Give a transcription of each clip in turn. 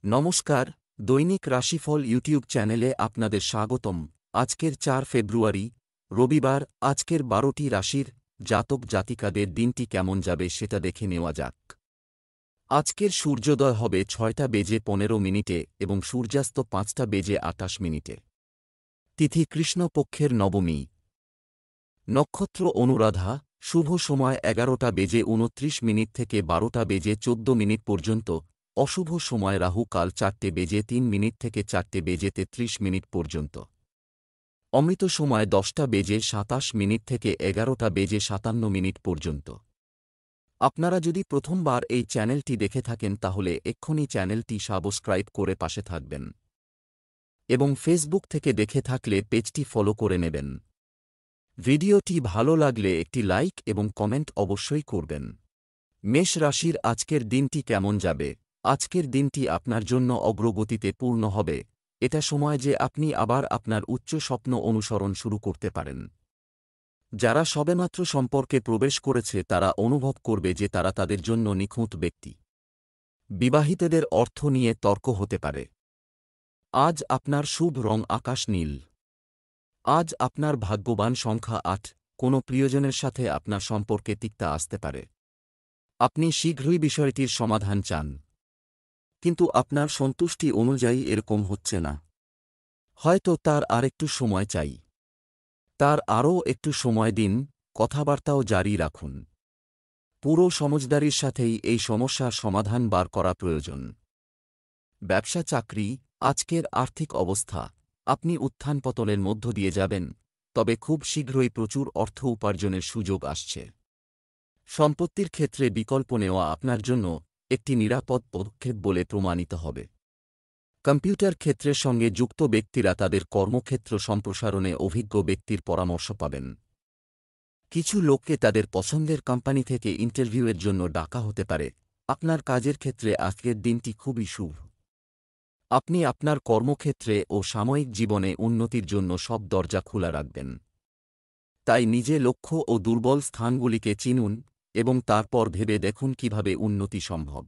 নমস্কার, দৈনিক রাশিফল ইউটিউব চ্যানেলে আপনাদের স্বাগতম। আজকের ৪ ফেব্রুয়ারি, রবিবার। আজকের ১২টি রাশির জাতক জাতিকাদের দিনটি কেমন যাবে সেটা দেখে নেওয়া যাক। আজকের সূর্যোদয় হবে ৬টা বেজে ১৫ মিনিটে এবং সূর্যাস্ত ৫টা বেজে ২৮ মিনিটে। তিথি কৃষ্ণপক্ষের নবমী। নক্ষত্র অনুরাধা। শুভ সময় ১১টা বেজে ২৯ মিনিট থেকে ১২টা বেজে ১৪ মিনিট পর্যন্ত। অশুভ সময় রাহু কাল ৪টে বেজে ৩ মিনিট থেকে ৪টে বেজে ৩৩ মিনিট পর্যন্ত। অমৃত সময় ১০টা বেজে ২৭ মিনিট থেকে ১১টা বেজে ৫৭ মিনিট পর্যন্ত। আপনারা যদি প্রথমবার এই চ্যানেলটি দেখে থাকেন তাহলে এক্ষুনি চ্যানেলটি সাবস্ক্রাইব করে পাশে থাকবেন এবং ফেসবুক থেকে দেখে থাকলে পেজটি ফলো করে নেবেন। ভিডিওটি ভালো লাগলে একটি লাইক এবং কমেন্ট অবশ্যই করবেন। মেষ রাশির আজকের দিনটি কেমন যাবে? আজকের দিনটি আপনার জন্য অগ্রগতিতে পূর্ণ হবে। এটা সময় যে আপনি আবার আপনার উচ্চ স্বপ্ন অনুসরণ শুরু করতে পারেন। যারা সবেমাত্র সম্পর্কে প্রবেশ করেছে তারা অনুভব করবে যে তারা তাদের জন্য নিখুঁত ব্যক্তি। বিবাহিতদের অর্থ নিয়ে তর্ক হতে পারে। আজ আপনার শুভ রং আকাশ নীল। আজ আপনার ভাগ্যবান সংখ্যা ৮। কোনো প্রিয়জনের সাথে আপনার সম্পর্কে তিক্ততা আসতে পারে। আপনি শীঘ্রই বিষয়টির সমাধান চান, কিন্তু আপনার সন্তুষ্টি অনুযায়ী এরকম হচ্ছে না। হয়তো তার আরেকটু সময় চাই। তার আরও একটু সময় দিন, কথাবার্তাও জারি রাখুন। পুরো সমঝদারির সাথেই এই সমস্যার সমাধান বার করা প্রয়োজন। ব্যবসা চাকরি। আজকের আর্থিক অবস্থা। আপনি উত্থান পতনের মধ্য দিয়ে যাবেন, তবে খুব শীঘ্রই প্রচুর অর্থ উপার্জনের সুযোগ আসছে। সম্পত্তির ক্ষেত্রে বিকল্প নেওয়া আপনার জন্য একটি নিরাপদ পদক্ষেপ বলে প্রমাণিত হবে। কম্পিউটার ক্ষেত্রের সঙ্গে যুক্ত ব্যক্তিরা তাদের কর্মক্ষেত্র সম্প্রসারণে অভিজ্ঞ ব্যক্তির পরামর্শ পাবেন। কিছু লোককে তাদের পছন্দের কোম্পানি থেকে ইন্টারভিউয়ের জন্য ডাকা হতে পারে। আপনার কাজের ক্ষেত্রে আজকের দিনটি খুবই শুভ। আপনি আপনার কর্মক্ষেত্রে ও সাময়িক জীবনে উন্নতির জন্য সব দরজা খোলা রাখবেন। তাই নিজে লক্ষ্য ও দুর্বল স্থানগুলিকে চিনুন এবং তারপর ভেবে দেখুন কিভাবে উন্নতি সম্ভব।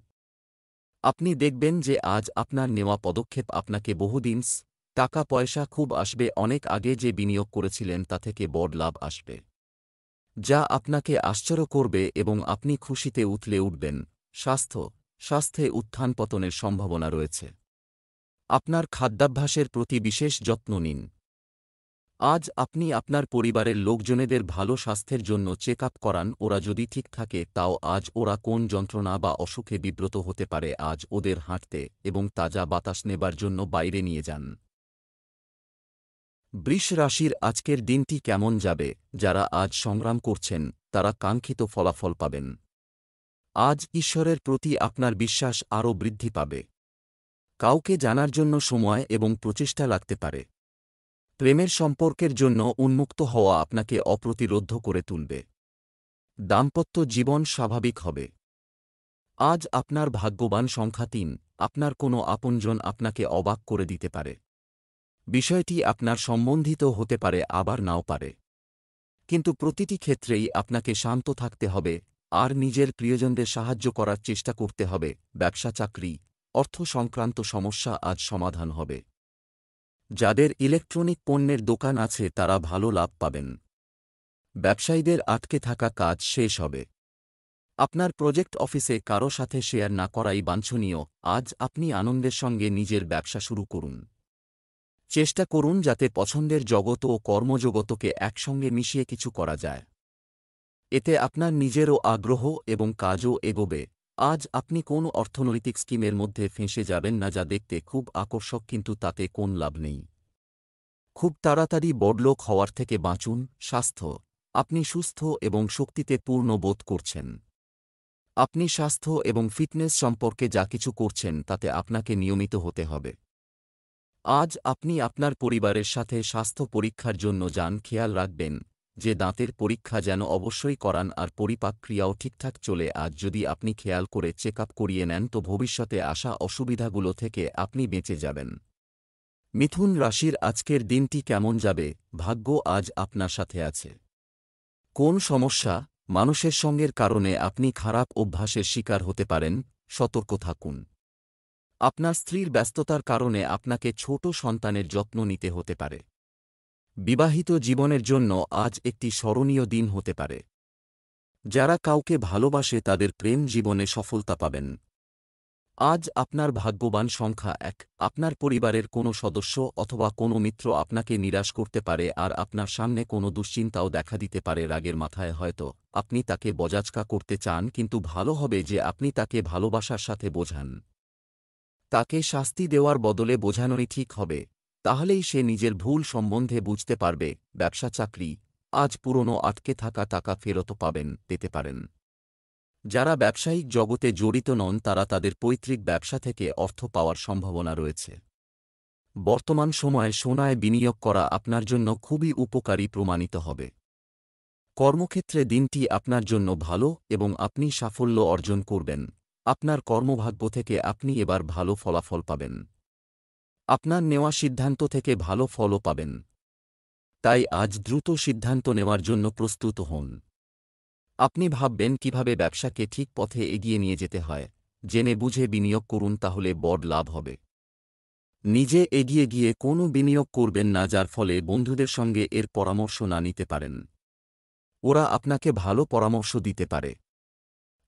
আপনি দেখবেন যে আজ আপনার নেওয়া পদক্ষেপ আপনাকে বহুদিন টাকা পয়সা খুব আসবে। অনেক আগে যে বিনিয়োগ করেছিলেন তা থেকে বড় লাভ আসবে, যা আপনাকে আশ্চর্য করবে এবং আপনি খুশিতে উথলে উঠবেন। স্বাস্থ্যে উত্থান পতনের সম্ভাবনা রয়েছে। আপনার খাদ্যাভ্যাসের প্রতি বিশেষ যত্ন নিন। আজ আপনি আপনার পরিবারের লোকজনেদের ভালো স্বাস্থ্যের জন্য চেক আপ করান। ওরা যদি ঠিক থাকে তাও আজ ওরা কোন যন্ত্রণা বা অসুখে বিব্রত হতে পারে আজ ওদের হাঁটতে এবং তাজা বাতাস নেবার জন্য বাইরে নিয়ে যান। বৃষ রাশির আজকের দিনটি কেমন যাবে? যারা আজ সংগ্রাম করছেন তারা কাঙ্ক্ষিত ফলাফল পাবেন। আজ ঈশ্বরের প্রতি আপনার বিশ্বাস আরও বৃদ্ধি পাবে। কাউকে জানার জন্য সময় এবং প্রচেষ্টা লাগতে পারে। প্রেমের সম্পর্কের জন্য উন্মুক্ত হওয়া আপনাকে অপ্রতিরোধ্য করে তুলবে। দাম্পত্য জীবন স্বাভাবিক হবে। আজ আপনার ভাগ্যবান সংখ্যা ৩। আপনার কোনো আপনজন আপনাকে অবাক করে দিতে পারে। বিষয়টি আপনার সম্বন্ধিত হতে পারে আবার নাও পারে, কিন্তু প্রতিটি ক্ষেত্রেই আপনাকে শান্ত থাকতে হবে আর নিজের প্রিয়জনদের সাহায্য করার চেষ্টা করতে হবে। ব্যবসা চাকরি, অর্থ সংক্রান্ত সমস্যা আজ সমাধান হবে। যাদের ইলেকট্রনিক পণ্যের দোকান আছে তারা ভালো লাভ পাবেন। ব্যবসায়ীদের আটকে থাকা কাজ শেষ হবে। আপনার প্রজেক্ট অফিসে কারো সাথে শেয়ার না করাই বাঞ্ছনীয়। আজ আপনি আনন্দের সঙ্গে নিজের ব্যবসা শুরু করুন। চেষ্টা করুন যাতে পছন্দের জগৎ ও কর্মজগতকে একসঙ্গে মিশিয়ে কিছু করা যায়। এতে আপনার নিজেরও আগ্রহ এবং কাজও এগোবে। আজ আপনি কোন অর্থনৈতিক স্কিমের মধ্যে ফেঁসে যাবেন না যা দেখতে খুব আকর্ষক কিন্তু তাতে কোন লাভ নেই। খুব তাড়াতাড়ি বড়লোক হওয়ার থেকে বাঁচুন। স্বাস্থ্য। আপনি সুস্থ এবং শক্তিতে পূর্ণ বোধ করছেন। আপনি স্বাস্থ্য এবং ফিটনেস সম্পর্কে যা কিছু করছেন তাতে আপনাকে নিয়মিত হতে হবে। আজ আপনি আপনার পরিবারের সাথে স্বাস্থ্য পরীক্ষার জন্য যান। খেয়াল রাখবেন যে দাঁতের পরীক্ষা যেন অবশ্যই করান আর পরিপাক ক্রিয়াও ঠিকঠাক চলে। আজ যদি আপনি খেয়াল করে চেক আপ করিয়ে নেন তো ভবিষ্যতে আসা অসুবিধাগুলো থেকে আপনি বেঁচে যাবেন। মিথুন রাশির আজকের দিনটি কেমন যাবে? ভাগ্য আজ আপনার সাথে আছে। কোন সমস্যা, মানুষের সঙ্গের কারণে আপনি খারাপ অভ্যাসের শিকার হতে পারেন। সতর্ক থাকুন। আপনার স্ত্রীর ব্যস্ততার কারণে আপনাকে ছোট সন্তানের যত্ন নিতে হতে পারে। বিবাহিত জীবনের জন্য আজ একটি স্মরণীয় দিন হতে পারে। যারা কাউকে ভালোবাসে তাদের প্রেম জীবনে সফলতা পাবেন। আজ আপনার ভাগ্যবান সংখ্যা ১। আপনার পরিবারের কোনো সদস্য অথবা কোনো মিত্র আপনাকে নিরাশ করতে পারে আর আপনার সামনে কোনো দুশ্চিন্তাও দেখা দিতে পারে। রাগের মাথায় হয়তো আপনি তাকে বজাচকা করতে চান, কিন্তু ভালো হবে যে আপনি তাকে ভালোবাসার সাথে বোঝান। তাকে শাস্তি দেওয়ার বদলে বোঝানোই ঠিক হবে, তাহলেই সে নিজের ভুল সম্বন্ধে বুঝতে পারবে। ব্যবসা চাকরি, আজ পুরনো আটকে থাকা টাকা ফেরত পেতে পারেন। যারা ব্যবসায়িক জগতে জড়িত নন তারা তাদের পৈতৃক ব্যবসা থেকে অর্থ পাওয়ার সম্ভাবনা রয়েছে। বর্তমান সময়ে সোনায় বিনিয়োগ করা আপনার জন্য খুবই উপকারী প্রমাণিত হবে। কর্মক্ষেত্রে দিনটি আপনার জন্য ভালো এবং আপনি সাফল্য অর্জন করবেন। আপনার কর্মভাগ্য থেকে আপনি এবার ভালো ফলাফল পাবেন। আপনার নেওয়া সিদ্ধান্ত থেকে ভালো ফলও পাবেন। তাই আজ দ্রুত সিদ্ধান্ত নেওয়ার জন্য প্রস্তুত হন। আপনি ভাববেন কিভাবে ব্যবসাকে ঠিক পথে এগিয়ে নিয়ে যেতে হয়। জেনে বুঝে বিনিয়োগ করুন, তাহলে বড় লাভ হবে। নিজে এগিয়ে গিয়ে কোনো বিনিয়োগ করবেন না যার ফলে বন্ধুদের সঙ্গে এর পরামর্শ না নিতে পারেন। ওরা আপনাকে ভালো পরামর্শ দিতে পারে।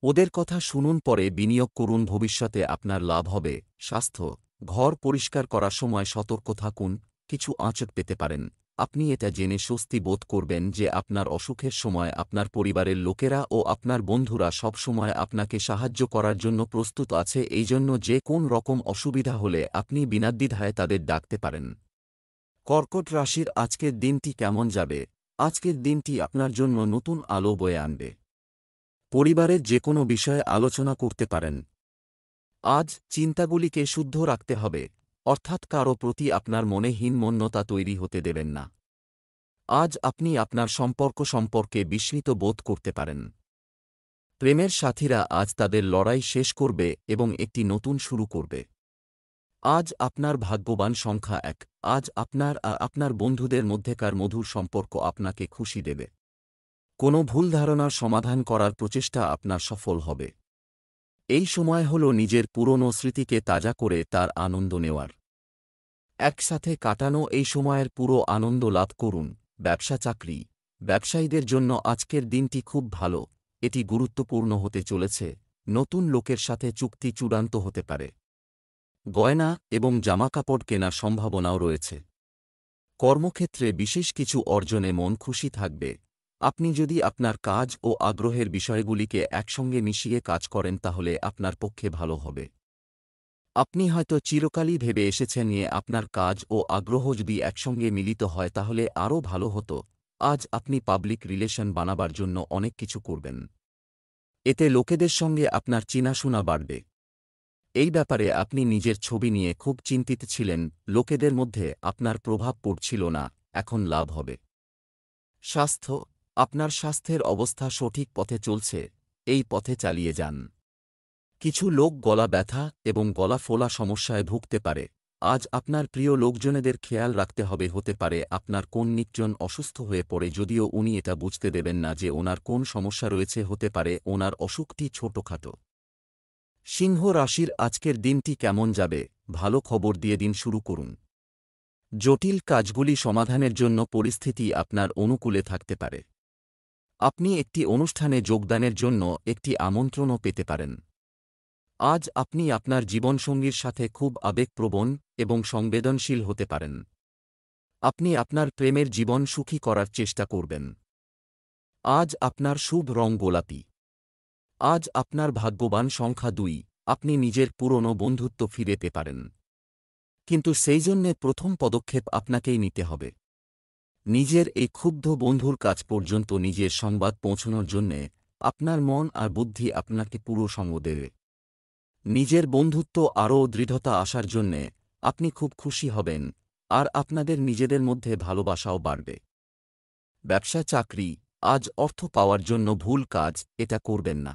ওদের কথা শুনুন, পরে বিনিয়োগ করুন, ভবিষ্যতে আপনার লাভ হবে। স্বাস্থ্য, ঘর পরিষ্কার করার সময় সতর্ক থাকুন, কিছু আঁচড় পেতে পারেন। আপনি এটা জেনে স্বস্তি বোধ করবেন যে আপনার অসুখের সময় আপনার পরিবারের লোকেরা ও আপনার বন্ধুরা সব সময় আপনাকে সাহায্য করার জন্য প্রস্তুত আছে। এই জন্য যে কোন রকম অসুবিধা হলে আপনি বিনাদ্বিধায় তাদের ডাকতে পারেন। কর্কট রাশির আজকের দিনটি কেমন যাবে? আজকের দিনটি আপনার জন্য নতুন আলো বয়ে আনবে। পরিবারের যে কোনো বিষয়ে আলোচনা করতে পারেন। আজ চিন্তাগুলিকে শুদ্ধ রাখতে হবে, অর্থাৎ কারও প্রতি আপনার মনে হীনমন্যতা তৈরি হতে দেবেন না। আজ আপনি আপনার সম্পর্ক সম্পর্কে বিস্মিত বোধ করতে পারেন। প্রেমের সাথীরা আজ তাদের লড়াই শেষ করবে এবং একটি নতুন শুরু করবে। আজ আপনার ভাগ্যবান সংখ্যা ১। আজ আপনার আর আপনার বন্ধুদের মধ্যেকার মধুর সম্পর্ক আপনাকে খুশি দেবে। কোনো ভুল ধারণার সমাধান করার প্রচেষ্টা আপনার সফল হবে। এই সময় হল নিজের পুরনো স্মৃতিকে তাজা করে তার আনন্দ নেওয়ার। একসাথে কাটানো এই সময়ের পুরো আনন্দ লাভ করুন। ব্যবসা চাকরি, ব্যবসায়ীদের জন্য আজকের দিনটি খুব ভালো। এটি গুরুত্বপূর্ণ হতে চলেছে। নতুন লোকের সাথে চুক্তি চূড়ান্ত হতে পারে। গয়না এবং জামাকাপড় কেনার সম্ভাবনাও রয়েছে। কর্মক্ষেত্রে বিশেষ কিছু অর্জনে মন খুশি থাকবে। আপনি যদি আপনার কাজ ও আগ্রহের বিষয়গুলিকে একসঙ্গে মিশিয়ে কাজ করেন তাহলে আপনার পক্ষে ভালো হবে। আপনি হয়তো চিরকালই ভেবে এসেছেন নিয়ে আপনার কাজ ও আগ্রহ যদি একসঙ্গে মিলিত হয় তাহলে আরও ভালো হতো। আজ আপনি পাবলিক রিলেশন বানাবার জন্য অনেক কিছু করবেন। এতে লোকেদের সঙ্গে আপনার চেনাশোনা বাড়বে। এই ব্যাপারে আপনি নিজের ছবি নিয়ে খুব চিন্তিত ছিলেন, লোকেদের মধ্যে আপনার প্রভাব পড়ছিল না, এখন লাভ হবে। স্বাস্থ্য, আপনার স্বাস্থ্যের অবস্থা সঠিক পথে চলছে, এই পথে চালিয়ে যান। কিছু লোক গলা ব্যথা এবং গলা ফোলা সমস্যায় ভুগতে পারে। আজ আপনার প্রিয় লোকজনেদের খেয়াল রাখতে হবে। হতে পারে আপনার কোন নিকজন অসুস্থ হয়ে পড়ে, যদিও উনি এটা বুঝতে দেবেন না যে ওনার কোন সমস্যা রয়েছে। হতে পারে ওনার অসুখটি ছোটখাটো। সিংহ রাশির আজকের দিনটি কেমন যাবে? ভালো খবর দিয়ে দিন শুরু করুন। জটিল কাজগুলি সমাধানের জন্য পরিস্থিতি আপনার অনুকূলে থাকতে পারে। আপনি একটি অনুষ্ঠানে যোগদানের জন্য একটি আমন্ত্রণও পেতে পারেন। আজ আপনি আপনার জীবনসঙ্গীর সাথে খুব আবেগপ্রবণ এবং সংবেদনশীল হতে পারেন। আপনি আপনার প্রেমের জীবন সুখী করার চেষ্টা করবেন। আজ আপনার শুভ রং গোলাপি। আজ আপনার ভাগ্যবান সংখ্যা ২। আপনি নিজের পুরনো বন্ধুত্ব ফিরে পেতে পারেন, কিন্তু সেই জন্যে প্রথম পদক্ষেপ আপনাকেই নিতে হবে। নিজের এই ক্ষুব্ধ বন্ধুর কাছ পর্যন্ত নিজের সংবাদ পৌঁছানোর জন্যে আপনার মন আর বুদ্ধি আপনাকে পুরো সঙ্গ দেবে। নিজের বন্ধুত্ব আরও দৃঢ়তা আসার জন্যে আপনি খুব খুশি হবেন আর আপনাদের নিজেদের মধ্যে ভালোবাসাও বাড়বে। ব্যবসা চাকরি, আজ অর্থ পাওয়ার জন্য ভুল কাজ এটা করবেন না।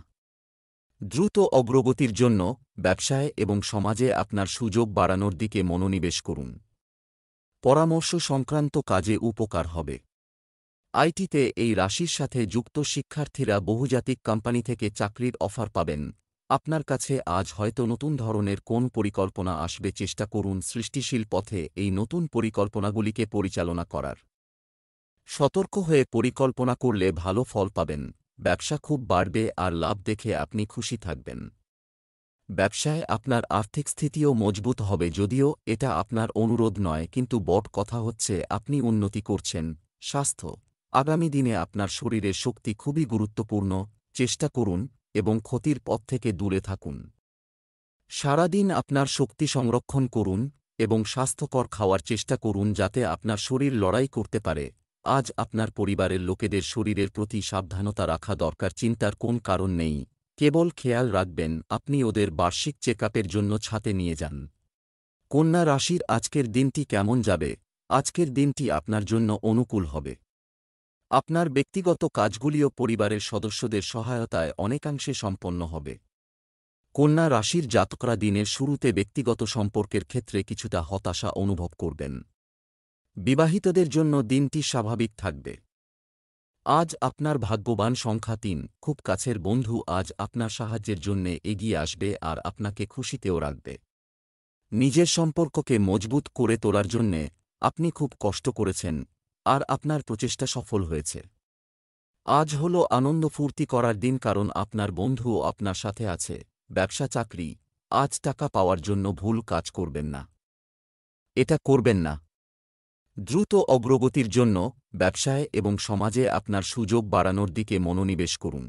দ্রুত অগ্রগতির জন্য ব্যবসায় এবং সমাজে আপনার সুযোগ বাড়ানোর দিকে মনোনিবেশ করুন। পরামর্শ সংক্রান্ত কাজে উপকার হবে। আইটিতে এই রাশির সাথে যুক্ত শিক্ষার্থীরা বহুজাতিক কোম্পানি থেকে চাকরির অফার পাবেন। আপনার কাছে আজ হয়তো নতুন ধরনের কোন পরিকল্পনা আসবে। চেষ্টা করুন সৃষ্টিশীল পথে এই নতুন পরিকল্পনাগুলিকে পরিচালনা করার। সতর্ক হয়ে পরিকল্পনা করলে ভালো ফল পাবেন। ব্যবসা খুব বাড়বে আর লাভ দেখে আপনি খুশি থাকবেন। ব্যবসায় আপনার আর্থিক স্থিতিও মজবুত হবে, যদিও এটা আপনার অনুরোধ নয়, কিন্তু বড় কথা হচ্ছে আপনি উন্নতি করছেন। স্বাস্থ্য, আগামী দিনে আপনার শরীরের শক্তি খুবই গুরুত্বপূর্ণ। চেষ্টা করুন এবং ক্ষতির পথ থেকে দূরে থাকুন। সারাদিন আপনার শক্তি সংরক্ষণ করুন এবং স্বাস্থ্যকর খাওয়ার চেষ্টা করুন যাতে আপনার শরীর লড়াই করতে পারে। আজ আপনার পরিবারের লোকেদের শরীরের প্রতি সাবধানতা রাখা দরকার। চিন্তার কোন কারণ নেই, কেবল খেয়াল রাখবেন আপনি ওদের বার্ষিক চেকআপের জন্য ছাতে নিয়ে যান। কন্যা রাশির আজকের দিনটি কেমন যাবে? আজকের দিনটি আপনার জন্য অনুকূল হবে। আপনার ব্যক্তিগত কাজগুলিও পরিবারের সদস্যদের সহায়তায় অনেকাংশে সম্পন্ন হবে। কন্যা রাশির জাতকরা দিনের শুরুতে ব্যক্তিগত সম্পর্কের ক্ষেত্রে কিছুটা হতাশা অনুভব করবেন। বিবাহিতদের জন্য দিনটি স্বাভাবিক থাকবে। আজ আপনার ভাগ্যবান সংখ্যা ৩। খুব কাছের বন্ধু আজ আপনার সাহায্যের জন্যে এগিয়ে আসবে আর আপনাকে খুশিতেও রাখবে। নিজের সম্পর্ককে মজবুত করে তোলার জন্যে আপনি খুব কষ্ট করেছেন আর আপনার প্রচেষ্টা সফল হয়েছে। আজ হল আনন্দ ফুর্তি করার দিন, কারণ আপনার বন্ধুও আপনার সাথে আছে। ব্যবসা চাকরি, আজ টাকা পাওয়ার জন্য ভুল কাজ করবেন না। এটা করবেন না। দ্রুত অগ্রগতির জন্য ব্যবসায় এবং সমাজে আপনার সুযোগ বাড়ানোর দিকে মনোনিবেশ করুন।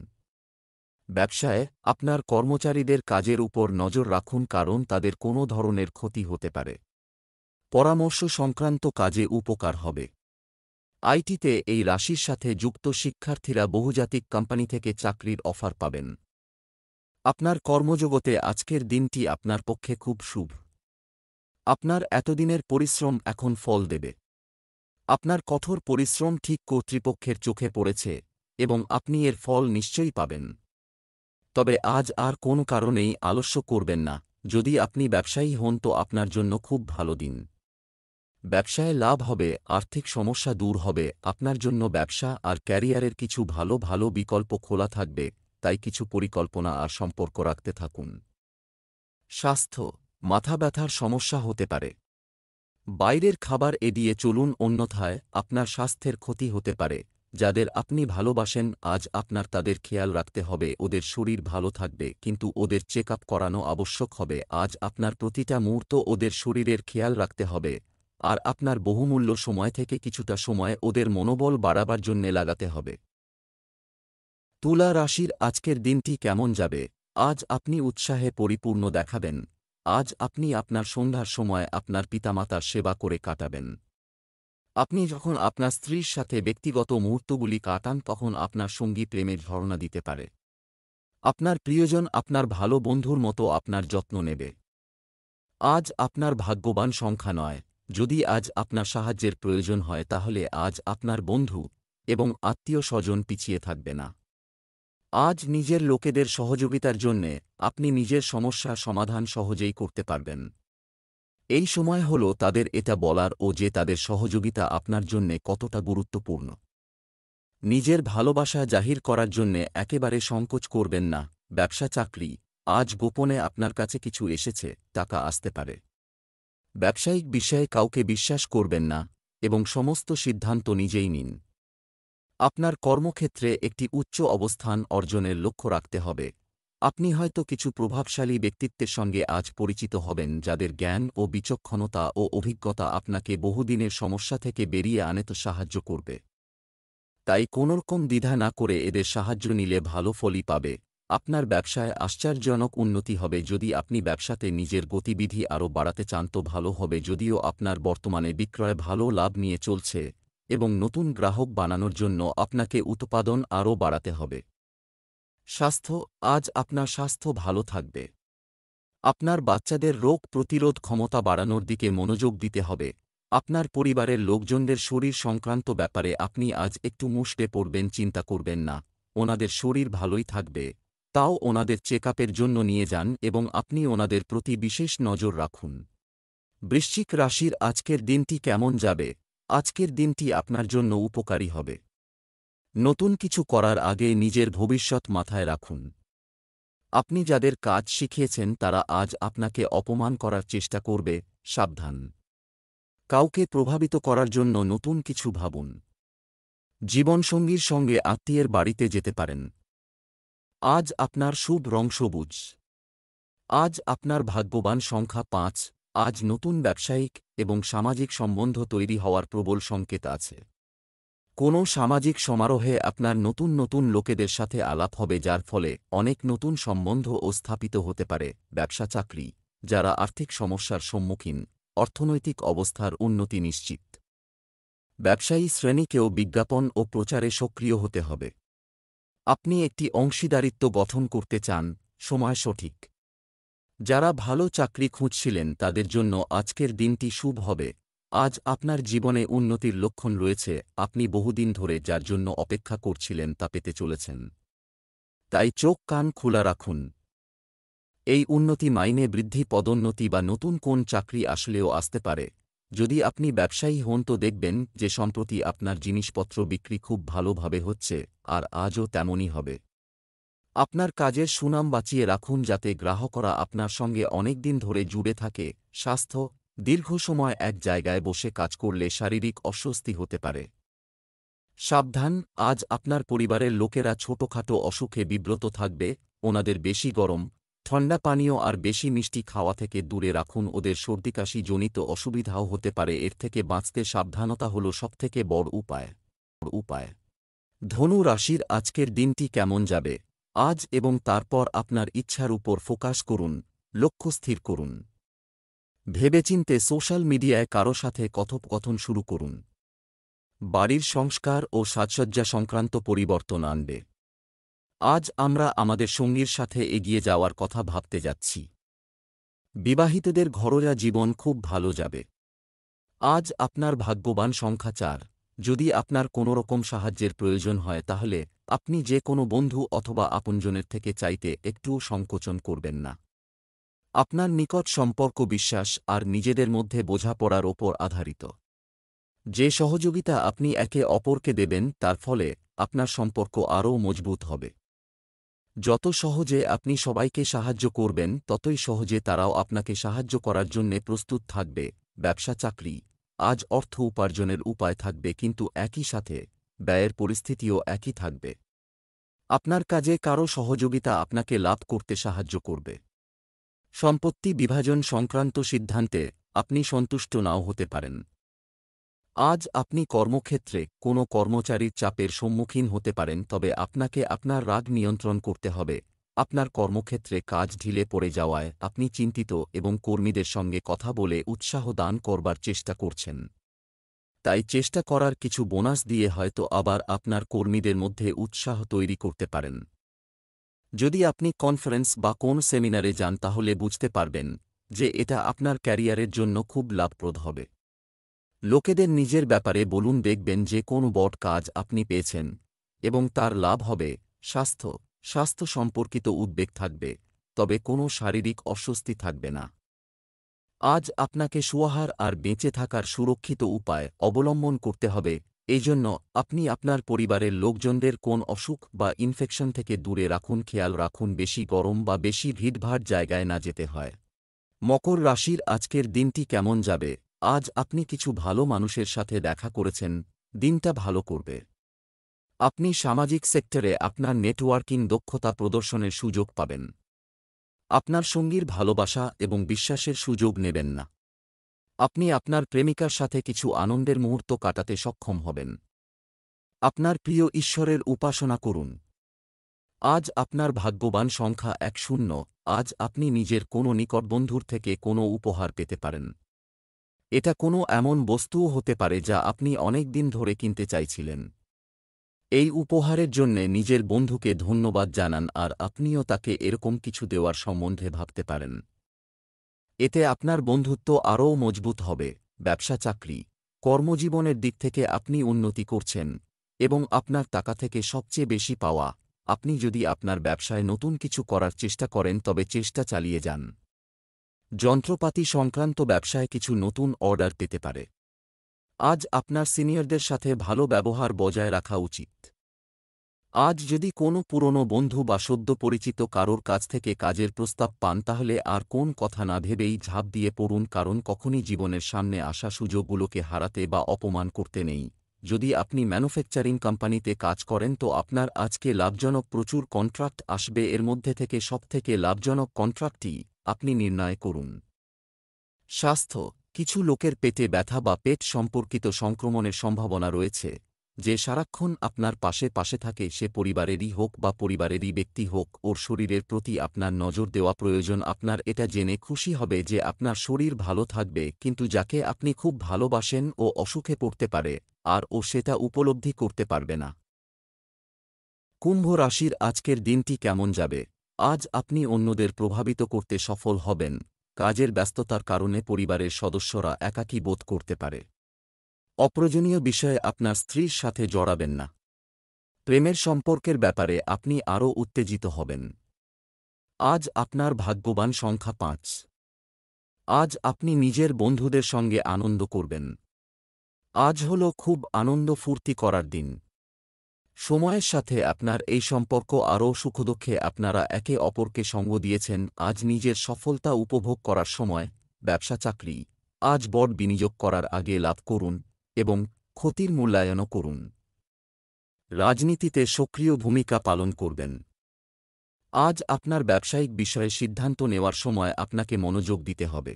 ব্যবসায় আপনার কর্মচারীদের কাজের উপর নজর রাখুন, কারণ তাদের কোনো ধরনের ক্ষতি হতে পারে। পরামর্শ সংক্রান্ত কাজে উপকার হবে। আইটিতে এই রাশির সাথে যুক্ত শিক্ষার্থীরা বহুজাতিক কোম্পানি থেকে চাকরির অফার পাবেন। আপনার কর্মজগতে আজকের দিনটি আপনার পক্ষে খুব শুভ। আপনার এতদিনের পরিশ্রম এখন ফল দেবে। আপনার কঠোর পরিশ্রম ঠিক কর্তৃপক্ষের চোখে পড়েছে এবং আপনি এর ফল নিশ্চয়ই পাবেন। তবে আজ আর কোনো কারণেই আলস্য করবেন না। যদি আপনি ব্যবসায়ী হন তো আপনার জন্য খুব ভালো দিন। ব্যবসায় লাভ হবে, আর্থিক সমস্যা দূর হবে। আপনার জন্য ব্যবসা আর ক্যারিয়ারের কিছু ভালো ভালো বিকল্প খোলা থাকবে, তাই কিছু পরিকল্পনা আর সম্পর্ক রাখতে থাকুন। স্বাস্থ্য, মাথা ব্যথার সমস্যা হতে পারে। বাইরের খাবার এড়িয়ে চলুন, অন্যথায় আপনার স্বাস্থ্যের ক্ষতি হতে পারে। যাদের আপনি ভালোবাসেন আজ আপনার তাদের খেয়াল রাখতে হবে। ওদের শরীর ভালো থাকবে, কিন্তু ওদের চেকআপ করানো আবশ্যক হবে। আজ আপনার প্রতিটা মুহূর্ত ওদের শরীরের খেয়াল রাখতে হবে আর আপনার বহুমূল্য সময় থেকে কিছুটা সময় ওদের মনোবল বাড়াবার জন্যে লাগাতে হবে। তুলা রাশির আজকের দিনটি কেমন যাবে? আজ আপনি উৎসাহে পরিপূর্ণ দেখাবেন। আজ আপনি আপনার সন্ধ্যার সময় আপনার পিতামাতার সেবা করে কাটাবেন। আপনি যখন আপনার স্ত্রীর সাথে ব্যক্তিগত মুহূর্তগুলি কাটান তখন আপনার সঙ্গী প্রেমের ঝরনা দিতে পারে। আপনার প্রিয়জন আপনার ভালো বন্ধুর মতো আপনার যত্ন নেবে। আজ আপনার ভাগ্যবান সংখ্যা নয়। যদি আজ আপনার সাহায্যের প্রয়োজন হয় তাহলে আজ আপনার বন্ধু এবং আত্মীয় স্বজন পিছিয়ে থাকবে না। আজ নিজের লোকেদের সহযোগিতার জন্যে আপনি নিজের সমস্যার সমাধান সহজেই করতে পারবেন। এই সময় হল তাদের এটা বলার ও যে তাদের সহযোগিতা আপনার জন্যে কতটা গুরুত্বপূর্ণ। নিজের ভালোবাসা জাহির করার জন্যে একেবারে সংকোচ করবেন না। ব্যবসা চাকরি, আজ গোপনে আপনার কাছে কিছু এসেছে, টাকা আসতে পারে। ব্যবসায়িক বিষয়ে কাউকে বিশ্বাস করবেন না এবং সমস্ত সিদ্ধান্ত নিজেই নিন। আপনার কর্মক্ষেত্রে একটি উচ্চ অবস্থান অর্জনের লক্ষ্য রাখতে হবে। আপনি হয়তো কিছু প্রভাবশালী ব্যক্তিত্বের সঙ্গে আজ পরিচিত হবেন যাদের জ্ঞান ও বিচক্ষণতা ও অভিজ্ঞতা আপনাকে বহুদিনের সমস্যা থেকে বেরিয়ে আনতে সাহায্য করবে। তাই কোনোরকম দ্বিধা না করে এদের সাহায্য নিলে ভালো ফলই পাবে। আপনার ব্যবসায় আশ্চর্যজনক উন্নতি হবে। যদি আপনি ব্যবসাতে নিজের গতিবিধি আরও বাড়াতে চান তো ভালো হবে। যদিও আপনার বর্তমানে বিক্রয় ভালো লাভ নিয়ে চলছে এবং নতুন গ্রাহক বানানোর জন্য আপনাকে উৎপাদন আরও বাড়াতে হবে। স্বাস্থ্য, আজ আপনার স্বাস্থ্য ভালো থাকবে। আপনার বাচ্চাদের রোগ প্রতিরোধ ক্ষমতা বাড়ানোর দিকে মনোযোগ দিতে হবে। আপনার পরিবারের লোকজনদের শরীর সংক্রান্ত ব্যাপারে আপনি আজ একটু মুষড়ে পড়বেন। চিন্তা করবেন না, ওনাদের শরীর ভালোই থাকবে। তাও ওনাদের চেকআপের জন্য নিয়ে যান এবং আপনি ওনাদের প্রতি বিশেষ নজর রাখুন। বৃশ্চিক রাশির আজকের দিনটি কেমন যাবে? আজকের দিনটি আপনার জন্য উপকারী হবে। নতুন কিছু করার আগে নিজের ভবিষ্যৎ মাথায় রাখুন। আপনি যাদের কাজ শিখিয়েছেন তারা আজ আপনাকে অপমান করার চেষ্টা করবে, সাবধান। কাউকে প্রভাবিত করার জন্য নতুন কিছু ভাবুন। জীবনসঙ্গীর সঙ্গে আত্মীয়ের বাড়িতে যেতে পারেন। আজ আপনার শুভ রং সবুজ। আজ আপনার ভাগ্যবান সংখ্যা ৫। আজ নতুন ব্যবসায়িক এবং সামাজিক সম্বন্ধ তৈরি হওয়ার প্রবল সংকেত আছে। কোনো সামাজিক সমারোহে আপনার নতুন নতুন লোকেদের সাথে আলাপ হবে, যার ফলে অনেক নতুন সম্বন্ধও স্থাপিত হতে পারে। ব্যবসা চাকরি, যারা আর্থিক সমস্যার সম্মুখীন, অর্থনৈতিক অবস্থার উন্নতি নিশ্চিত। ব্যবসায়ী শ্রেণীকেও বিজ্ঞাপন ও প্রচারে সক্রিয় হতে হবে। আপনি একটি অংশীদারিত্ব গঠন করতে চান, সময় সঠিক। যারা ভালো চাকরি খুঁজছিলেন তাদের জন্য আজকের দিনটি শুভ হবে। আজ আপনার জীবনে উন্নতির লক্ষণ রয়েছে। আপনি বহুদিন ধরে যার জন্য অপেক্ষা করছিলেন তা পেতে চলেছেন। তাই চোখ কান খোলা রাখুন। এই উন্নতি মাইনে বৃদ্ধি, পদোন্নতি বা নতুন কোন চাকরি আসলেও আসতে পারে। যদি আপনি ব্যবসায়ী হন তো দেখবেন যে সম্প্রতি আপনার জিনিসপত্র বিক্রি খুব ভালোভাবে হচ্ছে, আর আজও তেমনই হবে। আপনার কাজের সুনাম বাঁচিয়ে রাখুন যাতে গ্রাহকরা আপনার সঙ্গে অনেক দিন ধরে জুড়ে থাকে। স্বাস্থ্য, দীর্ঘ সময় এক জায়গায় বসে কাজ করলে শারীরিক অস্বস্তি হতে পারে। সাবধান, আজ আপনার পরিবারের লোকেরা ছোটখাটো অসুখে বিব্রত থাকবে। ওনাদের বেশি গরম, ঠান্ডা পানীয় আর বেশি মিষ্টি খাওয়া থেকে দূরে রাখুন। ওদের সর্দিকাশি জনিত অসুবিধাও হতে পারে। এর থেকে বাঁচতে সাবধানতা হল সবথেকে বড় উপায়। ধনু রাশির আজকের দিনটি কেমন যাবে? আজ এবং তারপর আপনার ইচ্ছার উপর ফোকাস করুন, লক্ষ্য স্থির করুন। ভেবেচিন্তে সোশ্যাল মিডিয়ায় কারো সাথে কথোপকথন শুরু করুন। বাড়ির সংস্কার ও সাজসজ্জা সংক্রান্ত পরিবর্তন আনবে। আজ আমরা আমাদের সঙ্গীর সাথে এগিয়ে যাওয়ার কথা ভাবতে যাচ্ছি। বিবাহিতদের ঘরোয়া জীবন খুব ভালো যাবে। আজ আপনার ভাগ্যবান সংখ্যা ৪। যদি আপনার কোনোরকম সাহায্যের প্রয়োজন হয় তাহলে আপনি যে কোনো বন্ধু অথবা আপনজনের থেকে চাইতে একটুও সংকোচন করবেন না। আপনার নিকট সম্পর্ক বিশ্বাস আর নিজেদের মধ্যে বোঝাপড়ার ওপর আধারিত। যে সহযোগিতা আপনি একে অপরকে দেবেন তার ফলে আপনার সম্পর্ক আরও মজবুত হবে। যত সহজে আপনি সবাইকে সাহায্য করবেন ততই সহজে তারাও আপনাকে সাহায্য করার জন্যে প্রস্তুত থাকবে। ব্যবসা চাকরি, আজ অর্থ উপার্জনের উপায় থাকবে, কিন্তু একই সাথে ব্যয়ের পরিস্থিতিও একই থাকবে। আপনার কাজে কারও সহযোগিতা আপনাকে লাভ করতে সাহায্য করবে। সম্পত্তি বিভাজন সংক্রান্ত সিদ্ধান্তে আপনি সন্তুষ্ট নাও হতে পারেন। আজ আপনি কর্মক্ষেত্রে কোনো কর্মচারীর চাপের সম্মুখীন হতে পারেন, তবে আপনাকে আপনার রাগ নিয়ন্ত্রণ করতে হবে। আপনার কর্মক্ষেত্রে কাজ ঢিলে পড়ে যাওয়ায় আপনি চিন্তিত এবং কর্মীদের সঙ্গে কথা বলে উৎসাহ দান করবার চেষ্টা করছেন। তাই চেষ্টা করার কিছু বোনাস দিয়ে হয়তো আবার আপনার কর্মীদের মধ্যে উৎসাহ তৈরি করতে পারেন। যদি আপনি কনফারেন্স বা কোন সেমিনারে যান তাহলে বুঝতে পারবেন যে এটা আপনার ক্যারিয়ারের জন্য খুব লাভপ্রদ হবে। লোকেদের নিজের ব্যাপারে বলুন, দেখবেন যে কোনো বড় কাজ আপনি পেয়েছেন এবং তার লাভ হবে। স্বাস্থ্য সম্পর্কিত উদ্বেগ থাকবে, তবে কোনো শারীরিক অস্বস্তি থাকবে না। আজ আপনাকে সুয়াহার আর বেঁচে থাকার সুরক্ষিত উপায় অবলম্বন করতে হবে। এইজন্য আপনি আপনার পরিবারের লোকজনদের কোন অসুখ বা ইনফেকশন থেকে দূরে রাখুন। খেয়াল রাখুন বেশি গরম বা বেশি ভিড়ভাড় জায়গায় না যেতে হয়। মকর রাশির আজকের দিনটি কেমন যাবে? আজ আপনি কিছু ভালো মানুষের সাথে দেখা করেছেন, দিনটা ভালো করবে। আপনি সামাজিক সেক্টরে আপনার নেটওয়ার্কিং দক্ষতা প্রদর্শনের সুযোগ পাবেন। আপনার সঙ্গীর ভালোবাসা এবং বিশ্বাসের সুযোগ নেবেন না। আপনি আপনার প্রেমিকার সাথে কিছু আনন্দের মুহূর্ত কাটাতে সক্ষম হবেন। আপনার প্রিয় ঈশ্বরের উপাসনা করুন। আজ আপনার ভাগ্যবান সংখ্যা ১০। আজ আপনি নিজের কোনো নিকট বন্ধুর থেকে কোনো উপহার পেতে পারেন। এটা কোনো এমন বস্তুও হতে পারে যা আপনি অনেক দিন ধরে কিনতে চাইছিলেন। এই উপহারের জন্যে নিজের বন্ধুকে ধন্যবাদ জানান আর আপনিও তাকে এরকম কিছু দেওয়ার সম্বন্ধে ভাবতে পারেন। এতে আপনার বন্ধুত্ব আরও মজবুত হবে। ব্যবসা চাকরি, কর্মজীবনের দিক থেকে আপনি উন্নতি করছেন এবং আপনার টাকা থেকে সবচেয়ে বেশি পাওয়া। আপনি যদি আপনার ব্যবসায় নতুন কিছু করার চেষ্টা করেন তবে চেষ্টা চালিয়ে যান। যন্ত্রপাতি সংক্রান্ত ব্যবসায় কিছু নতুন অর্ডার পেতে পারে। আজ আপনার সিনিয়রদের সাথে ভালো ব্যবহার বজায় রাখা উচিত। আজ যদি কোনো পুরনো বন্ধু বা সদ্য পরিচিত কারোর কাছ থেকে কাজের প্রস্তাব পান তাহলে আর কোন কথা না ভেবেই ঝাঁপ দিয়ে পড়ুন, কারণ কখনই জীবনের সামনে আসা সুযোগগুলোকে হারাতে বা অপমান করতে নেই। যদি আপনি ম্যানুফ্যাকচারিং কোম্পানিতে কাজ করেন তো আপনার আজকে লাভজনক প্রচুর কন্ট্রাক্ট আসবে, এর মধ্যে থেকে সবথেকে লাভজনক কন্ট্রাক্টটি আপনি নির্ণয় করুন। স্বাস্থ্য, কিছু লোকের পেটে ব্যথা বা পেট সম্পর্কিত সংক্রমণের সম্ভাবনা রয়েছে। যে সারাক্ষণ আপনার পাশে পাশে থাকে সে পরিবারেরই হোক বা পরিবারেরই ব্যক্তি হোক, ওর শরীরের প্রতি আপনার নজর দেওয়া প্রয়োজন। আপনার এটা জেনে খুশি হবে যে আপনার শরীর ভালো থাকবে, কিন্তু যাকে আপনি খুব ভালোবাসেন ও অসুখে পড়তে পারে, আর ও সেটা উপলব্ধি করতে পারবে না। কুম্ভ রাশির আজকের দিনটি কেমন যাবে? আজ আপনি অন্যদের প্রভাবিত করতে সফল হবেন। কাজের ব্যস্ততার কারণে পরিবারের সদস্যরা একাকী বোধ করতে পারে। অপ্রয়োজনীয় বিষয়ে আপনার স্ত্রীর সাথে জড়াবেন না। প্রেমের সম্পর্কের ব্যাপারে আপনি আরও উত্তেজিত হবেন। আজ আপনার ভাগ্যবান সংখ্যা ৫। আজ আপনি নিজের বন্ধুদের সঙ্গে আনন্দ করবেন। আজ হল খুব আনন্দ ফুর্তি করার দিন। সময়ের সাথে আপনার এই সম্পর্ক আরও সুখদুঃখে আপনারা একে অপরকে সঙ্গ দিয়েছেন। আজ নিজের সফলতা উপভোগ করার সময়। ব্যবসা চাকরি, আজ বড় বিনিয়োগ করার আগে লাভ করুন এবং ক্ষতির মূল্যায়নও করুন। রাজনীতিতে সক্রিয় ভূমিকা পালন করবেন। আজ আপনার ব্যবসায়িক বিষয়ে সিদ্ধান্ত নেওয়ার সময় আপনাকে মনোযোগ দিতে হবে।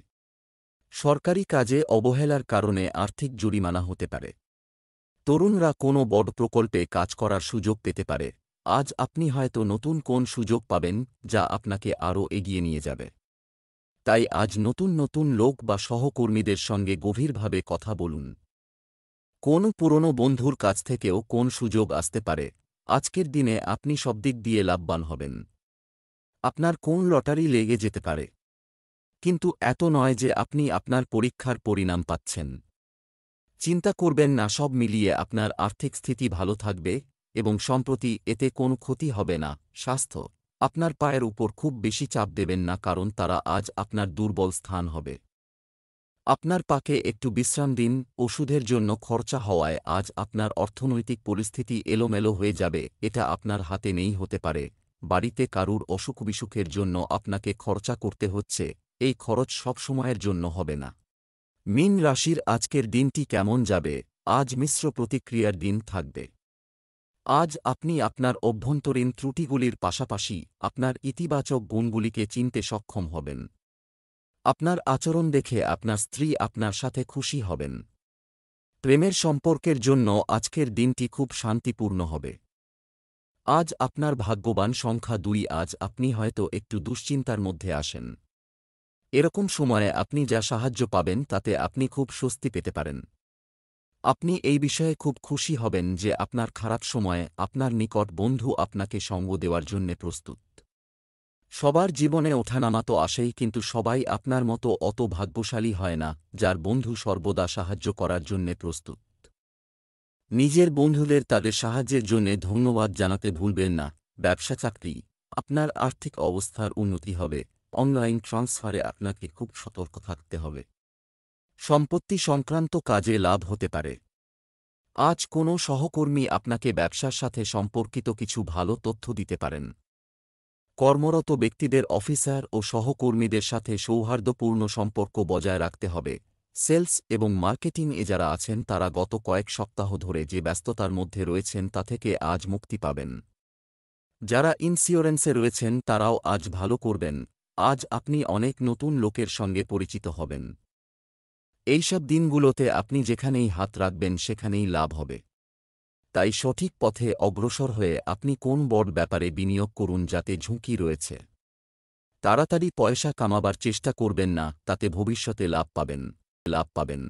সরকারি কাজে অবহেলার কারণে আর্থিক জরিমানা হতে পারে। তরুণরা কোনো বড় প্রকল্পে কাজ করার সুযোগ পেতে পারে। আজ আপনি হয়তো নতুন কোন সুযোগ পাবেন যা আপনাকে আরও এগিয়ে নিয়ে যাবে। তাই আজ নতুন নতুন লোক বা সহকর্মীদের সঙ্গে গভীরভাবে কথা বলুন। কোন পুরনো বন্ধুর কাছ থেকেও কোন সুযোগ আসতে পারে। আজকের দিনে আপনি সব দিক দিয়ে লাভবান হবেন। আপনার কোন লটারি লেগে যেতে পারে, কিন্তু এত নয় যে আপনি আপনার পরীক্ষার পরিণাম পাচ্ছেন। চিন্তা করবেন না, সব মিলিয়ে আপনার আর্থিক স্থিতি ভালো থাকবে এবং সম্প্রতি এতে কোনো ক্ষতি হবে না। স্বাস্থ্য, আপনার পায়ের উপর খুব বেশি চাপ দেবেন না, কারণ তারা আজ আপনার দুর্বল স্থান হবে। আপনার পাকে একটু বিশ্রাম দিন। ওষুধের জন্য খরচা হওয়ায় আজ আপনার অর্থনৈতিক পরিস্থিতি এলোমেলো হয়ে যাবে, এটা আপনার হাতে নেই হতে পারে। বাড়িতে কারুর অসুখ বিসুখের জন্য আপনাকে খরচা করতে হচ্ছে, এই খরচ সব সময়ের জন্য হবে না। মীন রাশির আজকের দিনটি কেমন যাবে? আজ মিশ্র প্রতিক্রিয়ার দিন থাকবে। আজ আপনি আপনার অভ্যন্তরীণ ত্রুটিগুলির পাশাপাশি আপনার ইতিবাচক গুণগুলিকে চিনতে সক্ষম হবেন। আপনার আচরণ দেখে আপনার স্ত্রী আপনার সাথে খুশি হবেন। প্রেমের সম্পর্কের জন্য আজকের দিনটি খুব শান্তিপূর্ণ হবে। আজ আপনার ভাগ্যবান সংখ্যা ২। আজ আপনি হয়তো একটু দুশ্চিন্তার মধ্যে আসেন। এরকম সময়ে আপনি যা সাহায্য পাবেন তাতে আপনি খুব স্বস্তি পেতে পারেন। আপনি এই বিষয়ে খুব খুশি হবেন যে আপনার খারাপ সময়ে আপনার নিকট বন্ধু আপনাকে সঙ্গ দেওয়ার জন্যে প্রস্তুত। সবার জীবনে ওঠানামা তো আসেই, কিন্তু সবাই আপনার মতো অত ভাগ্যশালী হয় না যার বন্ধু সর্বদা সাহায্য করার জন্যে প্রস্তুত। নিজের বন্ধুদের তাদের সাহায্যের জন্যে ধন্যবাদ জানাতে ভুলবেন না। ব্যবসা চাকরি, আপনার আর্থিক অবস্থার উন্নতি হবে। অনলাইন ট্রান্সফারে আপনাকে খুব সতর্ক থাকতে হবে। সম্পত্তি সংক্রান্ত কাজে লাভ হতে পারে। আজ কোনো সহকর্মী আপনাকে ব্যবসার সাথে সম্পর্কিত কিছু ভালো তথ্য দিতে পারেন। কর্মরত ব্যক্তিদের অফিসার ও সহকর্মীদের সাথে সৌহার্দ্যপূর্ণ সম্পর্ক বজায় রাখতে হবে। সেলস এবং মার্কেটিংয়ে যারা আছেন তারা গত কয়েক সপ্তাহ ধরে যে ব্যস্ততার মধ্যে রয়েছেন তা থেকে আজ মুক্তি পাবেন। যারা ইন্স্যুরেন্সে রয়েছেন তারাও আজ ভালো করবেন। আজ আপনি অনেক নতুন লোকের সঙ্গে পরিচিত হবেন। এইসব দিনগুলোতে আপনি যেখানেই হাত রাখবেন সেখানেই লাভ হবে। তাই সঠিক পথে অগ্রসর হয়ে আপনি কোন বড় ব্যাপারে বিনিয়োগ করুন যাতে ঝুঁকি রয়েছে। তাড়াতাড়ি পয়সা কামাবার চেষ্টা করবেন না, তাতে ভবিষ্যতে লাভ পাবেন।